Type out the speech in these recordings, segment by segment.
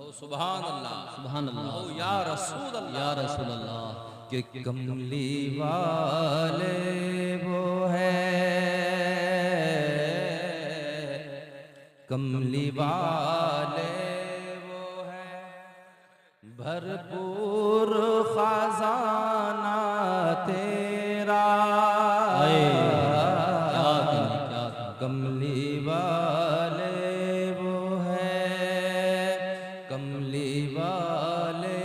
सुभान अल्लाह, सुभान अल्लाह, कहो या रसूल अल्लाह, या रसूल अल्लाह। कि कमली वाले वो है, कमली वाले वो है, भरपूर खजाना तेरा। कमली वाले वो है, कमली वाले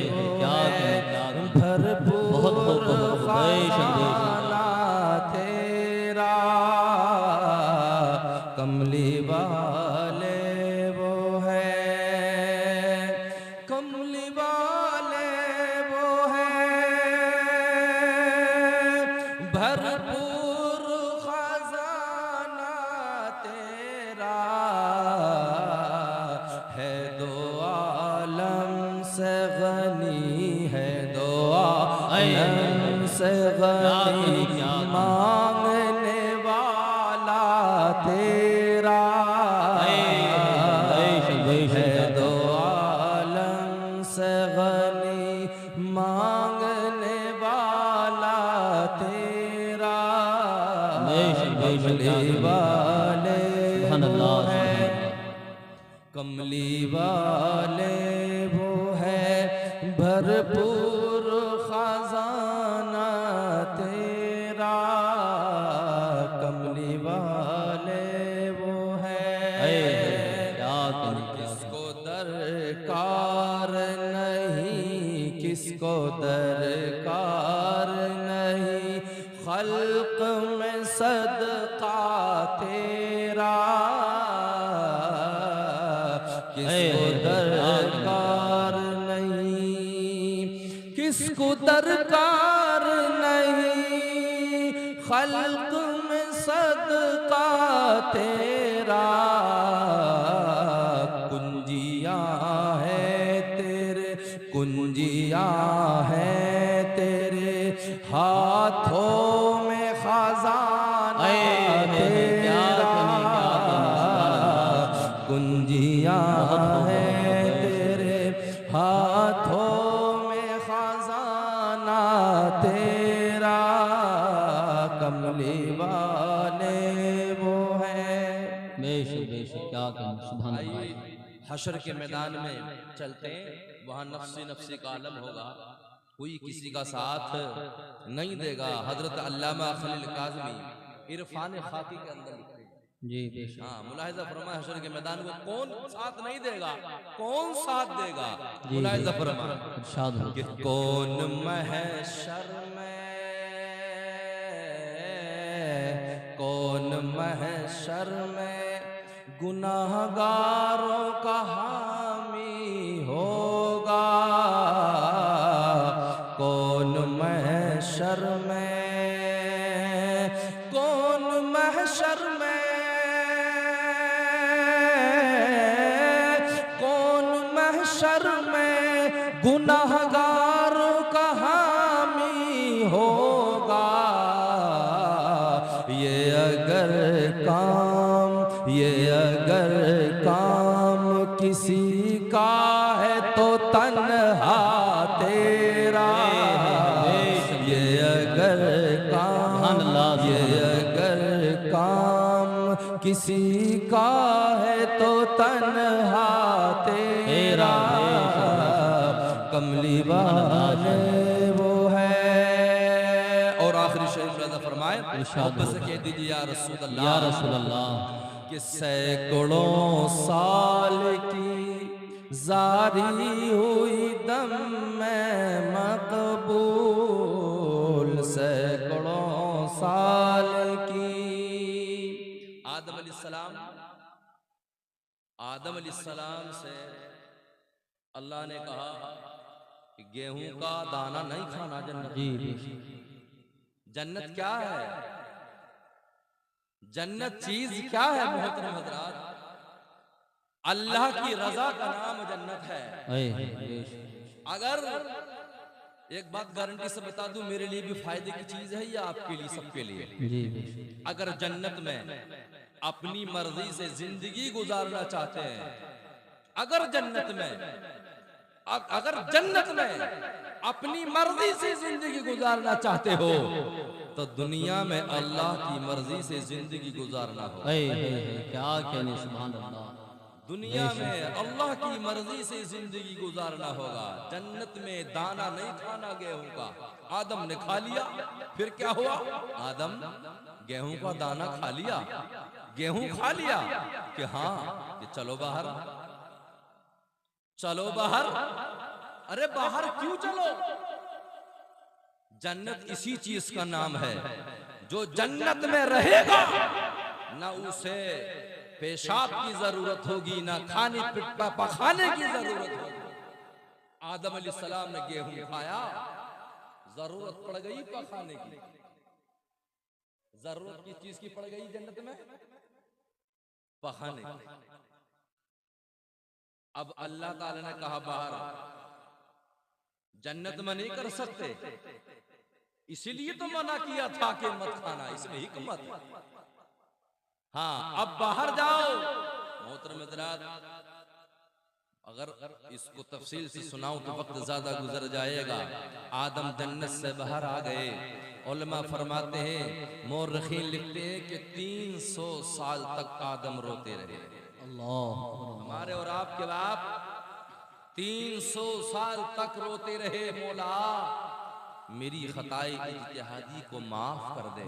वो है, भरपूर खजाना तेरा। कमली वाले वो है, कमली वाले वो है, भरपूर खजाना तेरा। है दो आलम से गनी, है दो आलम से गनी, मांगने वाला तेरा। है दो आलम से गनी, मांगने वाला तेरा। कमली वाले वो है, कमली वाले वो है, भरपूर खजाना तेरा। कमली वाले वो है, किसको दरकार नहीं, किसको दरकार नहीं, खल्क में सदका तेरा। किसको दरकार नहीं, किसको दरकार नहीं, खल्क में सदका तेरा। कुंजियां है तेरे, कुंजियां है तेरे हाथों में खजाना तेरा। कुंजियां है तेरे हाथों में खजाना तेरा। कमली वाले वो है। बेशक बेशक, क्या कहूँ, सुभान अल्लाह। हशर के मैदान में चलते हैं, वहां नफ्सी नफ्सी का आलम होगा, कोई किसी का साथ नहीं देगा। हजरत अल्लामा खलील काज़मी इरफान खाकी के अंदर लिखते हैं जी बेशक। हाँ, मुलाहिजा फरमा, हशर के मैदान में कौन साथ नहीं देगा, कौन साथ देगा। मुलाहिजा फरमा इरशाद हो कि कौन महशर में, कौन महशर में गुनाहगारों का हामी होगा। कौन महशर में, कौन महशर में, कौन महशर में गुनाहगारों का हामी होगा। ये अगर काम, ये अगर काम किसी का है तो तन्हा तेरा। ये अगर काम, ये अगर काम किसी का है तो तन्हा तेरा। कमली वाले वो है। और आखिरी शेर फरमाए, मोहब्बत से कह दीजिए या रसूल अल्लाह, या रसूल अल्लाह। कि सैकड़ों साल की जारी हुई दम में मकबूल, सैकड़ों साल की। आदम अलैहिस्सलाम, आदम अलैहिस्सलाम से अल्लाह ने कहा कि गेहूं का दाना नहीं खाना जन्नत। जन्नत क्या है, जन्नत चीज क्या है मोहतरम हजरात? अल्लाह की रजा का नाम जन्नत है। अगर एक बात गारंटी से बता दूं, मेरे लिए भी फायदे की चीज है या आपके लिए, सबके लिए? अगर जन्नत में अपनी मर्जी से जिंदगी गुजारना चाहते हैं, अगर जन्नत में अपनी मर्जी से जिंदगी गुजारना चाहते हो तो दुनिया में अल्लाह की मर्जी से जिंदगी गुजारना हो। क्या कहने, सुभान अल्लाह। दुनिया में अल्लाह की मर्जी से जिंदगी गुजारना होगा। जन्नत में दाना नहीं खाना गेहूं का। आदम ने खा लिया, फिर क्या हुआ? आदम गेहूं का दाना खा लिया, गेहूं खा लिया कि हाँ कि चलो बाहर, चलो बाहर। अरे बाहर क्यों चलो? जन्नत इसी चीज का नाम है। जो जन्नत में रहेगा ना उसे पेशाब की जरूरत होगी, ना खाने पकाने की जरूरत होगी। आदम अलैहिस्सलाम ने गेहूं खाया, जरूरत पड़ गई पकाने की। जरूरत की चीज की पड़ गई जन्नत में पकाने की। अब अल्लाह ताला ने कहा बाहर, जन्नत में नहीं कर सकते, इसीलिए तो मना किया था कि मत खाना, इसमें हिकमत है। हाँ अब बाहर जाओ। मोहतरम हज़रात, अगर इसको तफसील से सुनाऊं तो वक्त ज्यादा गुजर जाएगा। आदम जन्नत से बाहर आ गए। उलमा फरमाते हैं, मोर्रखीन लिखते हैं कि 300 साल तक आदम रोते रहे। अल्लाह, हमारे और आपके बाप 300 साल तक रोते रहे, मौला मेरी खताई इज्तिहादी को माफ कर दे।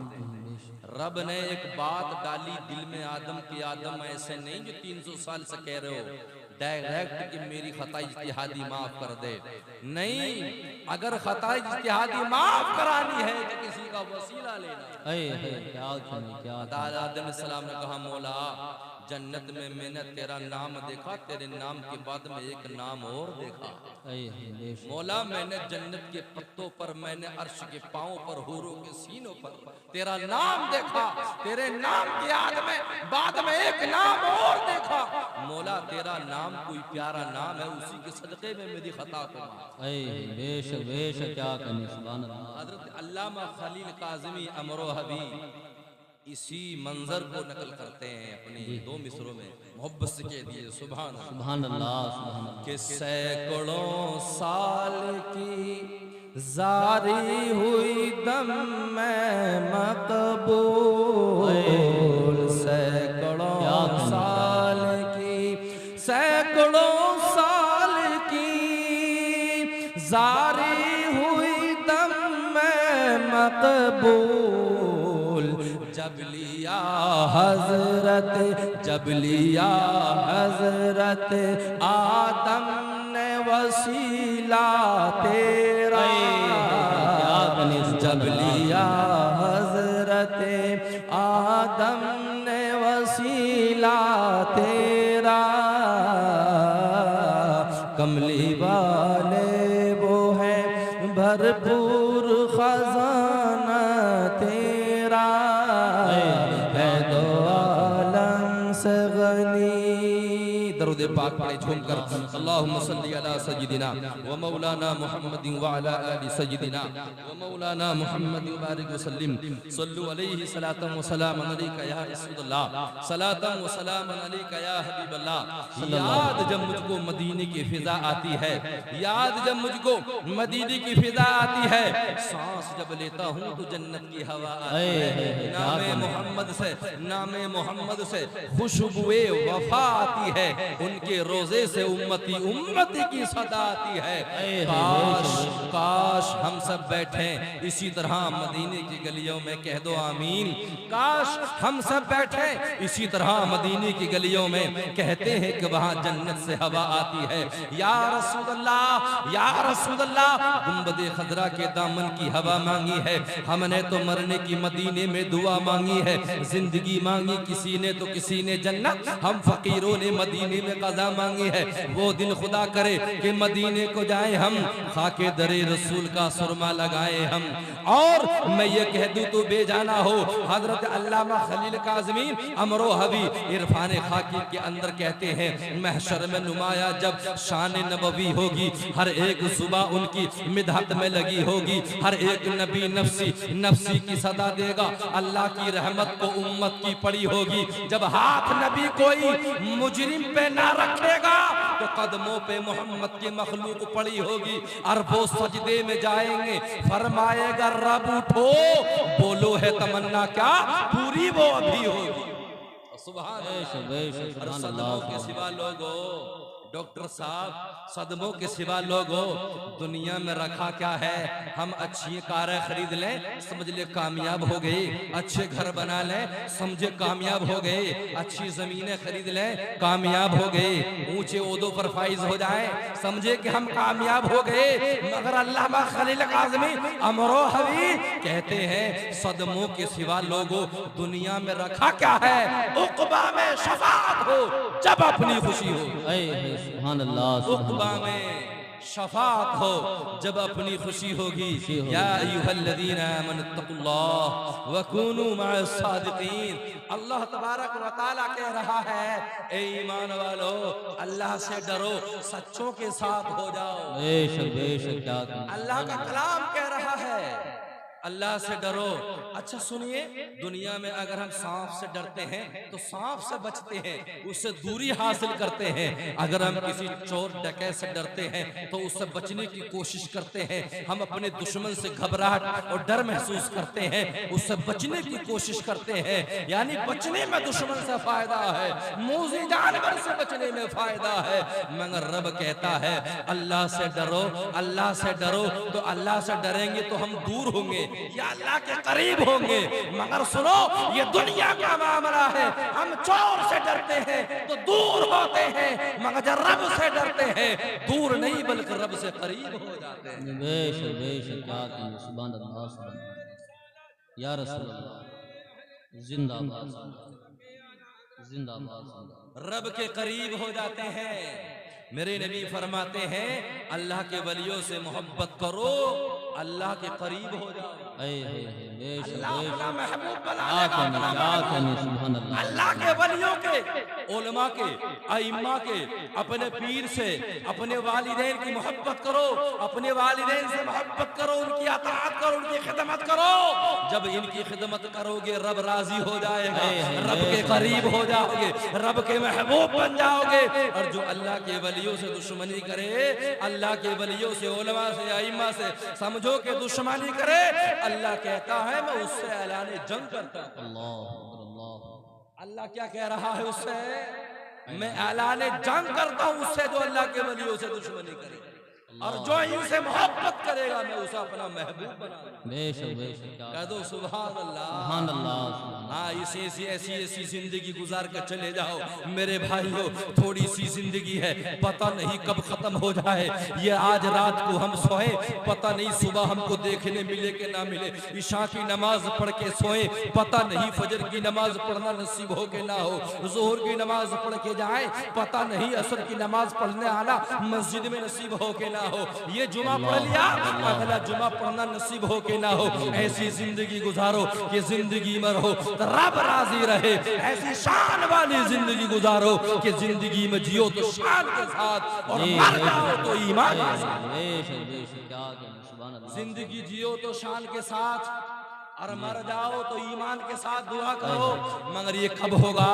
रब ने एक बात डाली दिल में आदम की, आदम ऐसे नहीं जो 300 साल से कह रहे हो डायरेक्ट कि मेरी खताई इज्तिहादी माफ कर दे। नहीं, अगर खताई इज्तिहादी माफ करानी है तो किसी का वसीला लेना। क्या आदम सलाम ने कहा, मौला जन्नत में मैंने तेरा नाम देखा, तेरे नाम के बाद में एक नाम और देखा। मौला मैंने जन्नत के पत्तों पर, मैंने अर्श के पांव पर, हूरों के सीनों पर तेरा नाम देखा। तेरे नाम के बाद में एक नाम और देखा। मौला तेरा नाम कोई प्यारा नाम है, उसी के सदक़े में मेरी खता को माफ। बेशक बेशक, क्या कहने, सुभान अल्लाह। हज़रत अल्लामा खलील काज़मी अमरो हबी इसी मंजर को नकल करते हैं अपने 2 मिसरों में, मोहब्बत से कह दिए सुभान अल्लाह, सुभान अल्लाह। कि सैकड़ों साल की जारी हुई दम में मकबूल, सैकड़ों साल की जारी हुई दम में मकबूल। जब लिया हजरत आदम ने वसीला तेरा, जब लिया हजरत आदम ने वसीला तेरा, कमली वाले वो है भरपूर खजाना तेरा, है दो आलम से गनी। दरूद पाक पढ़े झूमकर, अल्लाहुम्मा सल्ली अला सय्यिदिना व मौलाना मुहम्मदिन व अला आलि सय्यिदिना व मौलाना मुहम्मदिन बारिक व सल्लिम, सल्लु अलैहि सलातन व सलामन अलैका या रसूलल्लाह, सलातन व सलामन अलैका या हबीबल्लाह। याद जब मुझको मदीने की फिजा आती है, याद जब मुझको मदीने की फिजा आती है, सांस जब लेता हूँ तो जन्नत की हवा आती है। नामे मोहम्मद से खुशबुए वफा आती है, उनके रोजे से उम्मती की सदा आती है। काश हम सब बैठे इसी तरह मदीने की गलियों में, कह दो आमीन। काश हम सब बैठे इसी तरह मदीने की गलियों में, कहते हैं कि वहाँ जन्नत से हवा आती है। या रसूल अल्लाह, या रसूल अल्लाह, गुंबदे खजरा के दामन की हवा मांगी है हमने तो, मरने की मदीने में दुआ मांगी है। जिंदगी मांगी किसी ने तो किसी ने जन्नत, हम फकीरों ने मदीने में कज़ा मांगी है। वो दिन खुदा करे कि मदीने को जाए हम, खाके दरे रसूल का सुरमा लगाए हम। और मैं ये कह दूं तो बेजाना हो, हजरत अल्लामा खलील काज़मी अमरो हबी इरफान खाकी के अंदर कहते हैं, महशर में नुमाया जब शान नबवी होगी, हर एक सुबह उनकी मिदहत में लगी होगी, हर एक नबी नफ्सी नफ्सी की सदा देगा, अल्लाह की रहमत को उम्मत की पड़ी होगी। जब हाथ नबी कोई मुजरिम पे ना रखेगा तो कदमों पे मोहम्मद की मखलूक पड़ी होगी, अरबों सजदे में जाएंगे, फरमाएगा रब उठो, बोलो है तमन्ना क्या पूरी वो अभी होगी। सुभान अल्लाह। और सदमों के सिवा लोगो, डॉक्टर साहब, सदमों के सिवा लोगो दुनिया में रखा क्या है? हम अच्छी कारें खरीद लें, समझ ले कामयाब हो गए, अच्छे घर बना लें, समझे कामयाब हो गए, अच्छी जमीनें खरीद लें, कामयाब हो गए, ऊंचे ओहदों पर फाइज हो जाए, समझे कि हम कामयाब हो गए। मगर अल्लामा खलील काज़मी अमरो हवी कहते हैं सदमों के सिवा लोगो दुनिया में रखा क्या है? उक़बा में शफाअत हो जब अपनी खुशी हो। सुभान अल्लाह। उक़बा में शफाअत हो जब अपनी खुशी होगी। या अय्युहल्लज़ीना आमनुत्तक़ुल्लाह व कूनू मअस सादिक़ीन। अल्लाह तबारक व तआला कह रहा है, ए ईमान वालो, अल्लाह से डरो, सच्चों के साथ हो जाओ। बेशक बेशक क्या अल्लाह का कलाम कह रहा है, अल्लाह से डरो। अच्छा सुनिए, दुनिया में अगर हम सांप से डरते हैं तो सांप से बचते हैं, उससे दूरी हासिल करते हैं। अगर हम किसी चोर डकैत से डरते हैं तो उससे बचने की कोशिश करते हैं। हम अपने दुश्मन से घबराहट और डर महसूस करते हैं, उससे बचने की कोशिश करते हैं। यानी बचने में दुश्मन से फायदा है, मूज़ी जानवर से बचने में फायदा है। मगर रब कहता है अल्लाह से डरो, अल्लाह से डरो। तो अल्लाह से डरेंगे तो हम दूर होंगे या अल्लाह के करीब होंगे। मगर सुनो, ये दुनिया का मामला है, हम चोर से डरते हैं तो दूर होते हैं, मगर जब रब से डरते हैं दूर नहीं बल्कि रब से करीब हो जाते हैं। बेशक बेशक क्या कहें। सुभान अल्लाह सुभान अल्लाह। या रसूल अल्लाह जिंदाबाद जिंदाबाद। रब के करीब हो जाते हैं। मेरे नबी फरमाते हैं अल्लाह के वलियों से मोहब्बत करो, अल्लाह के करीब हो जाओ। अल्लाह के वलियों के, उलमा के, अइम्मा के, अपने पीर से, अपने वालिदैन की मोहब्बत करो, अपने वालिदैन से मोहब्बत करो, उनकी अताअत करो, उनकी खिदमत करो। जब इनकी खिदमत करोगे रब राजी हो जाएगा, रब के करीब हो जाओगे, रब के महबूब बन जाओगे। और जो अल्लाह के वलियों से दुश्मनी करे, अल्लाह के वलियों से, उलमा से, अइम्मा से समझो कि दुश्मनी करे, अल्लाह कहता है मैं उससे ऐलाने जंग करता हूं। अल्लाह क्या कह रहा है उससे? मैं ऐलाने जंग करता हूं उससे जो अल्लाह के वलियों से दुश्मनी करे, और जो इनसे मोहब्बत करेगा मैं उसे अपना महबूब बना दूंगा। कह दो सुभान अल्लाह। हाँ, ऐसी ऐसी जिंदगी गुजार कर चले जाओ मेरे भाइयों। थोड़ी सी जिंदगी है, पता नहीं कब खत्म हो जाए। ये आज रात को हम सोए, पता नहीं सुबह हमको देखने मिले कि ना मिले। इशा की नमाज पढ़ के सोए, पता नहीं फजर की नमाज पढ़ना नसीब हो के ना हो। जोहर की नमाज पढ़ के जाए, पता नहीं असर की नमाज पढ़ने आना मस्जिद में नसीब हो के ना हो। ये जुमा पढ़ लिया, अगला जुमा पढ़ना नसीब हो के ना हो। ऐसी जिंदगी गुजारो कि जिंदगी में रहो तो रब राजी रहे। ऐसी शान वाली जिंदगी गुजारो कि जिंदगी में जियो तो शान के साथ, और मर जाओ तो ईमान के साथ। जिंदगी जियो तो शान के साथ, और मर जाओ तो ईमान के साथ दुआ करो। मगर ये कब होगा?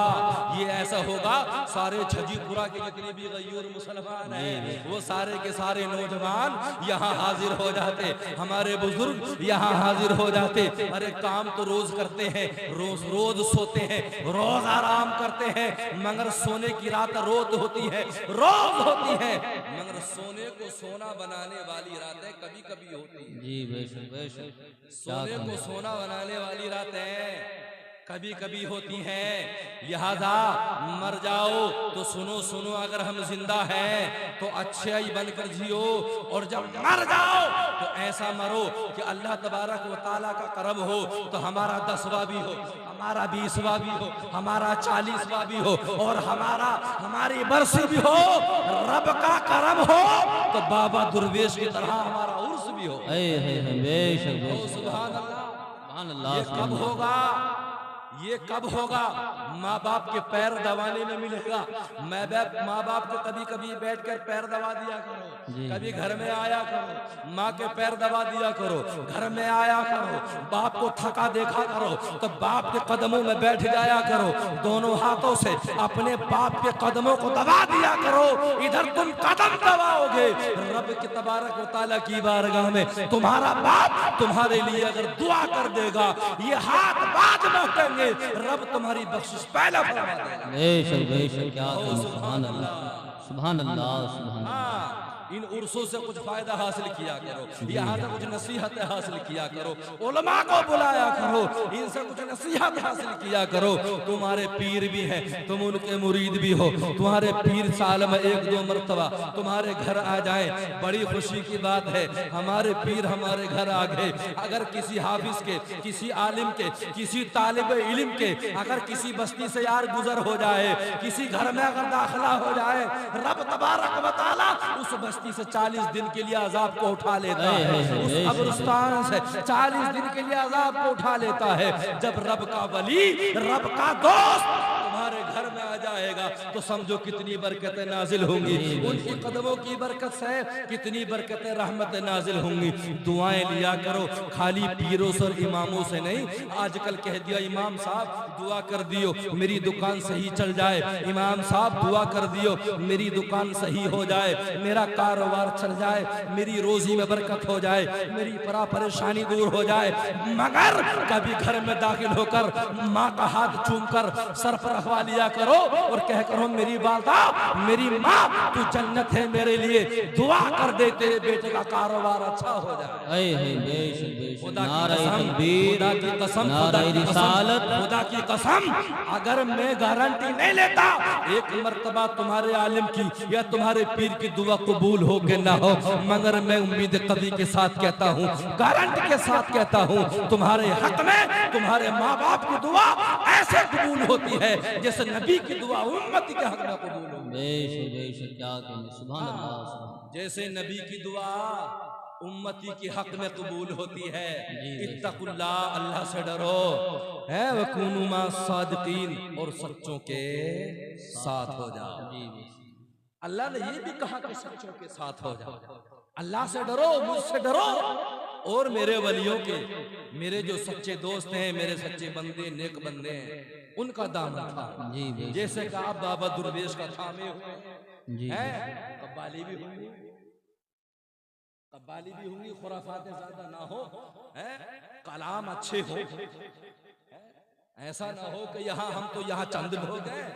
ये ऐसा होगा सारे छजीपुरा के जितने भी गयूर मुसलमान हैं वो सारे के सारे नौजवान यहाँ हाजिर हो जाते, हमारे बुजुर्ग यहाँ हाजिर हो जाते। अरे काम तो रोज करते हैं, रोज सोते हैं, रोज आराम करते हैं, मगर सोने की रात रोज होती है, रोज होती है। मगर सोने को सोना बनाने वाली रातें कभी कभी होती है। जी बेशक बेशक। सोने को सोना बनाने वाली रातें कभी कभी होती हैं। लिहाजा मर जाओ तो सुनो सुनो, अगर हम जिंदा हैं तो अच्छे ही बनकर जियो, और जब मर जाओ तो ऐसा मरो कि अल्लाह तबारक व तआला का करम हो तो हमारा 10वां भी हो, हमारा 20वां भी हो, हमारा 40वां भी हो, और हमारी बरसी भी हो। रब का करम हो तो बाबा दुर्वेश की तरह हमारा उर्स भी हो। बेशक बेशक। सुभान अल्लाह। सुभान अल्लाह। ये कब होगा? ये कब होगा? माँ बाप के पैर दबाने में मिलेगा। माँ बाप को कभी कभी बैठकर पैर दबा दिया करो, कभी घर में आया करो, माँ के पैर दबा दिया करो, घर में आया करो, बाप को थका देखा करो तो बाप के कदमों में बैठ जाया करो, दोनों हाथों से अपने बाप के कदमों को दबा दिया करो। इधर तुम कदम दबाओगे, रब के तबारक व तआला की बारगाह में तुम्हारा बाप तुम्हारे लिए अगर दुआ कर देगा, ये हाथ बाज महकेंगे, रब तुम्हारी बख्शिश पहला फरमा देगा। बेशक बेशक, क्या सुभान अल्लाह सुभान अल्लाह सुभान अल्लाह। इन उर्सों से कुछ फायदा हासिल किया करो, यहाँ से कुछ नसीहतें हासिल किया करो, उलमा को बुलाया करो, इनसे कुछ नसीहत हासिल किया करो। तुम्हारे पीर भी हैं, तुम उनके मुरीद भी हो, तुम्हारे पीर साल में 1-2 मरतबा तुम्हारे घर आ जाए, बड़ी खुशी की बात है। हमारे पीर हमारे घर आ गए। अगर किसी हाफिज के, किसी आलिम के, किसी तालिब इल्म के अगर किसी बस्ती से यार गुजर हो जाए, किसी घर में अगर दाखिला हो जाए, रब तबारक व तआला उस बस्ती से 40 दिन के लिए अजाब को उठा लेता है, उस कब्रिस्तान से 40 दिन के लिए अजाब को उठा लेता है। जब रब का वली, रब का दोस्त तुम्हारे घर में आ जाएगा तो समझो कितनी बरकतें नाजिल होंगी, उनकी कदमों की बरकत से कितनी बरकतें रहमतें नाजिल होंगी। दुआएं लिया करो, खाली पीरों से और इमामों से नहीं। आजकल कह दिया इमाम साहब दुआ कर दियो मेरी दुकान सही चल जाए, इमाम साहब दुआ कर दियो मेरी दुकान सही हो जाए, मेरा कारोबार चल जाए, मेरी रोजी में बरकत हो जाए, मेरी परा परेशानी दूर हो जाए। मगर कभी घर में दाखिल होकर माँ का हाथ चूमकर सर पर रखवा लिया करो और कह करो मेरी वालदा, मेरी माँ, तू जन्नत है मेरे लिए, दुआ कर दे तेरे बेटे का कारोबार अच्छा हो जाए। खुदा की कसम, खुदा की कसम, अगर मैं गारंटी नहीं लेता एक मर्तबा तुम्हारे आलिम की या तुम्हारे पीर की दुआ कबूल हो के ना हो, मगर मैं उम्मीद कभी के साथ कहता हूँ, गारंटी के साथ कहता हूँ, तुम्हारे हक में तुम्हारे माँ बाप की दुआ ऐसे कबूल होती है जैसे नबी की दुआ उम्मती के हक में कबूल हो। बेशक बेशक, क्या कहने, सुभान अल्लाह। जैसे नबी की दुआ उम्मती के हक में कबूल होती है। इत्तकुल्लाह, अल्लाह से डरो, है वकुनु मा सादिकीन, और सच्चों के साथ हो जाओ। अल्लाह ने ये भी कहा कि सच्चों के साथ हो जाओ। अल्लाह से डरो, मुझसे डरो, और मेरे वलियों के, मेरे जो सच्चे दोस्त हैं, मेरे सच्चे बंदे, नेक बंदे हैं, उनका दामन था। जैसे कि आप बाबा दुर्वेश का थामे हुए हैं, कब्बाली भी होंगी, कब्बाली भी होंगी, खुराफातें ज्यादा ना हो, कलाम अच्छे हो, ऐसा ना हो कि यहाँ हम तो यहाँ चंद लोग हैं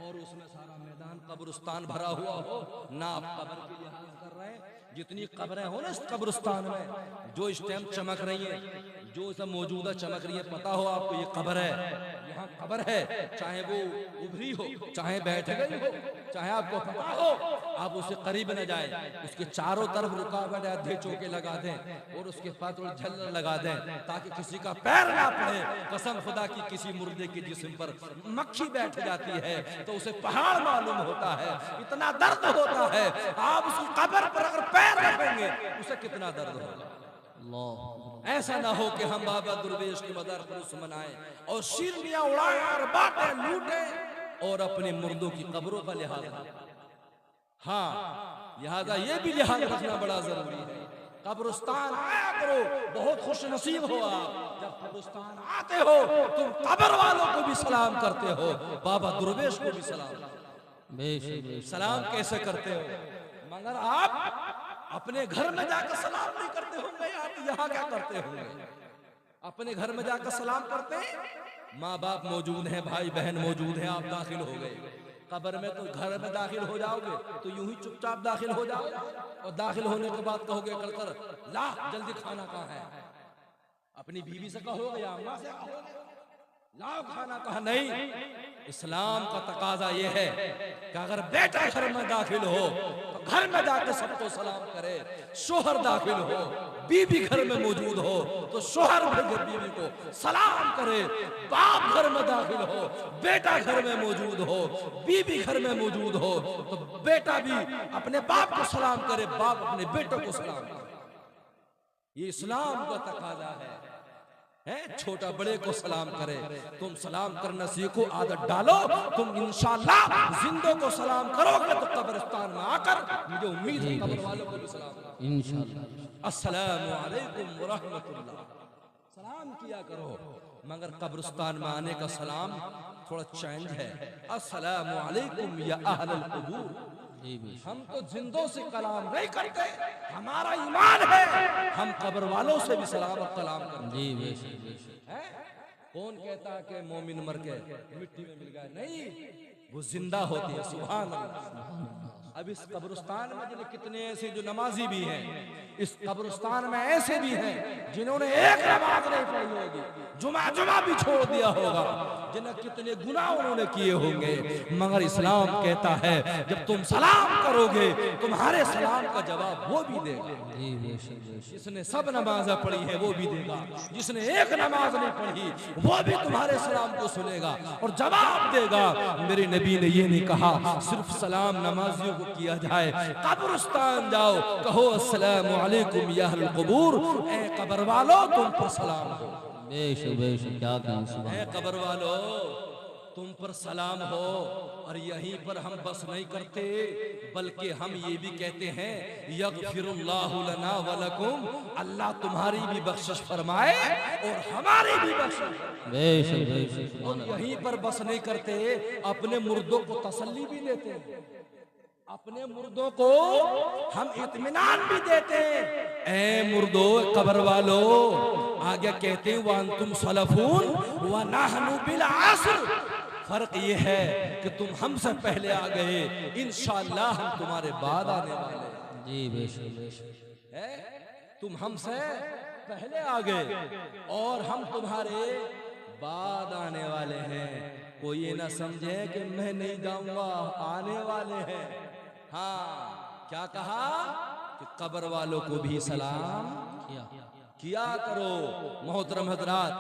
और उसमें सारा मैदान कब्रिस्तान भरा हुआ हो। ना आप कब्र की लिहाज कर रहे हैं, जितनी कब्रें हो ना इस कब्रिस्तान में, जो इस टाइम चमक रही है, जो सब मौजूदा चमक रही है, पता हो आपको ये कब्र है, यहाँ कब्र है, चाहे वो उभरी हो, चाहे बैठ गई हो, चाहे आपको पता हो, आप उससे करीब न जाए, उसके चारों तरफ रुकावट आधे चौके लगा दें और उसके पास थोड़ी झल्लर लगा दें ताकि किसी का पैर ना पड़े। कसम खुदा की, किसी मुर्दे के जिस्म पर मक्खी बैठ जाती है तो उसे पहाड़ मालूम होता है, इतना दर्द होता है। आप उसकी कब्र पर अगर पैर रखेंगे उसे कितना दर्द होगा। ऐसा ना हो कि हम बाबा दुर्वेश के मदर पर मनाएं और शीरनियां उड़ाएं और बातें लूटें और अपने मुर्दों की कब्रों का लिहाज करें। हाँ, लिहाजा ये भी लिहाज रखना बड़ा जरूरी है। कब्रिस्तान आया करो, बहुत खुश नसीब हो आप जब कब्रिस्तान आते हो, तुम कब्र वालों को भी सलाम करते हो, बाबा दुर्वेश को भी सलाम। सलाम कैसे करते हो? मगर आप अपने घर में जाकर सलाम नहीं करते होंगे, आप यहाँ क्या करते होंगे? अपने घर में जाकर सलाम करते हैं, माँ बाप मौजूद हैं, भाई बहन मौजूद हैं, आप दाखिल हो गए। कब्र में तो घर में दाखिल हो जाओगे तो यूं ही चुपचाप दाखिल हो जाओगे और दाखिल होने के बाद कहोगे कर ला जल्दी खाना कहाँ है? अपनी बीवी से कहोगे या अम्मा से कहोगे लाओ खाना कहा? नहीं, इस्लाम का तकाजा ये है कि अगर बेटा घर में दाखिल हो तो घर में जाकर सबको सलाम करे। शोहर दाखिल हो, बीबी घर में मौजूद हो तो शोहर भी बीवी को सलाम करे। बाप घर में दाखिल हो, बेटा घर में मौजूद हो, बीबी घर में मौजूद हो तो बेटा भी अपने बाप को सलाम करे, बाप अपने बेटों को सलाम करे। ये इस्लाम का तकाजा है। है छोटा बड़े को सलाम करे। तुम सलाम करना सीखो, आदत डालो, तुम इंशाअल्लाह जिंदों को सलाम करोगे तो कब्रिस्तान में आकर मुझे उम्मीद है कब्र वालों को भी सलाम करो इंशाअल्लाह। अस्सलामु अलैकुम व रहमतुल्लाह सलाम किया करो। मगर कब्रिस्तान में आने का सलाम थोड़ा चेंज है। अस्सलामु अलैकुम या अहलल कुबूर। हम तो जिंदों से कलाम नहीं करते, हमारा ईमान है, हम कब्र वालों से भी सलाम और कलाम करते हैं। कौन कहता है कि मोमिन मर के मिट्टी में मिल गया? नहीं, वो जिंदा होती है। सुभान अल्लाह। अब इस कब्रिस्तान में जिन्हें कितने ऐसे जो नमाजी भी हैं, इस कब्रिस्तान में ऐसे भी हैं जिन्होंने एक नमाज नहीं पढ़ी होगी, जुमा भी छोड़ दिया होगा, जिन्हें कितने गुनाह उन्होंने किए होंगे। मगर इस्लाम कहता है जब तुम सलाम करोगे तुम्हारे सलाम का जवाब वो भी देगा। जिसने सब नमाज़ें पढ़ी है वो भी देगा, जिसने एक नमाज नहीं पढ़ी वो भी तुम्हारे सलाम को सुनेगा और जवाब देगा। मेरे नबी ने ये नहीं कहा सिर्फ सलाम नमाजियों को किया जाए। कब्रिस्तान जाओ, कहो अस्सलामु अलैकुम या अहलल कुबूर, ऐ कब्र वालों तुम पर सलाम हो। बेशक बेशक, क्या कहें सुभान। ऐ कब्र वालों तुम पर सलाम हो। और यहीं पर हम बस नहीं करते बल्कि हम ये भी कहते हैं यगफिरुल्लाहु लना व लकुम, अल्लाह तुम्हारी भी बख्शिश फरमाए और हमारी भी बख्शिश। बेशक बेशक। और यहीं पर बस नहीं करते, अपने मुर्दों को तसल्ली भी देते हैं, अपने मुर्दों को हम इत्मीनान भी देते हैं। ऐ मुर्दो कब्र वालो, आगे कहते हैं वन तुम सलफून व नहनु बिल असर। फर्क ये है कि तुम हमसे पहले आ गए, इंशाअल्लाह हम तुम्हारे बाद आने वाले हैं। जी बेशक बेशक है, तुम हमसे पहले आ गए और हम तुम्हारे बाद आने वाले हैं। कोई ये ना समझे कि मैं नहीं जाऊंगा, आने वाले हैं। हाँ, क्या कहा कि कब्र वालों को भी सलाम किया किया करो। मोहतरम हजरात,